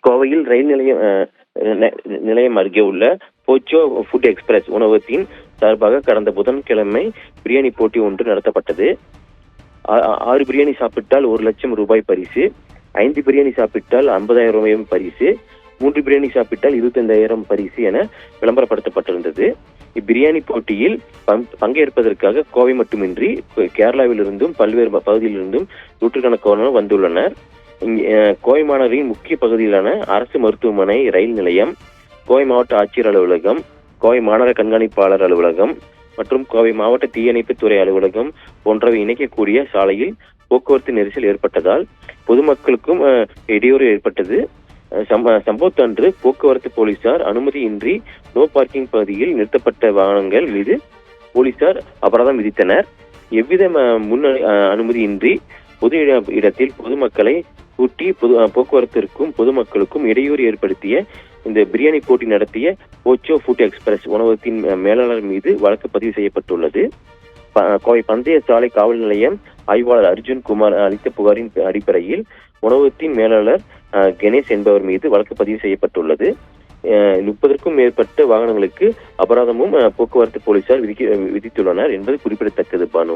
கோவையில் ரயில் நிலையம் அருகே உள்ள போச்சோ ஃபுட் எக்ஸ்பிரஸ் உணவகத்தின் சார்பாக கடந்த புதன்கிழமை பிரியாணி போட்டி ஒன்று நடத்தப்பட்டது. 6 பிரியாணி சாப்பிட்டால் 1 லட்சம் ரூபாய் பரிசு, 5 பிரியாணி சாப்பிட்டால் 50,000 ரூபாய் பரிசு, 3 பிரியாணி சாப்பிட்டால் 25,000 பரிசு என விளம்பரப்படுத்தப்பட்டிருந்தது. இப்பிரியாணி போட்டியில் பங்கேற்பதற்காக கோவை மட்டுமின்றி கேரளாவிலிருந்தும் பல்வேறு பகுதியிலிருந்தும் நூற்றுக்கணக்கானோர் வந்துள்ளனர். கோவை மாநகரின் முக்கிய பகுதியிலான அரசு மருத்துவமனை, ரயில் நிலையம், கோவை மாவட்ட ஆட்சியர் அலுவலகம், கோவை மாநகர கண்காணிப்பாளர் அலுவலகம் மற்றும் கோவை மாவட்ட தீயணைப்புத்துறை அலுவலகம் போன்றவை இணைக்கக்கூடிய சாலையில் போக்குவரத்து நெரிசல் ஏற்பட்டதால் பொதுமக்களுக்கும் இடையூறு ஏற்பட்டது. சம்பவத்தன்று போக்குவரத்து போலீசார் அனுமதியின்றி நோ பார்க்கிங் பகுதியில் நிறுத்தப்பட்ட வாகனங்கள் மீது போலீசார் அபராதம் விதித்தனர். எவ்வித முன் அனுமதியின்றி பொது இடத்தில் பொதுமக்களை கூட்டி போக்குவரத்திற்கும் பொதுமக்களுக்கும் இடையூறு ஏற்படுத்திய இந்த பிரியாணி போட்டி நடத்திய போச்சோ ஃபுட் எக்ஸ்பிரஸ் உணவகத்தின் மேலாளர் மீது வழக்கு பதிவு செய்யப்பட்டுள்ளது. கோவை பந்தய சாலை காவல் நிலையம் ஆய்வாளர் அர்ஜுன் குமார் அளித்த புகாரின் அடிப்படையில் உணவகத்தின் மேலாளர் கணேஷ் என்பவர் மீது வழக்கு பதிவு செய்யப்பட்டுள்ளது. 30க்கும் மேற்பட்ட வாகனங்களுக்கு அபராதமும் போக்குவரத்து போலீசார் விதித்துள்ளனர் என்பது குறிப்பிடத்தக்கது. பானு.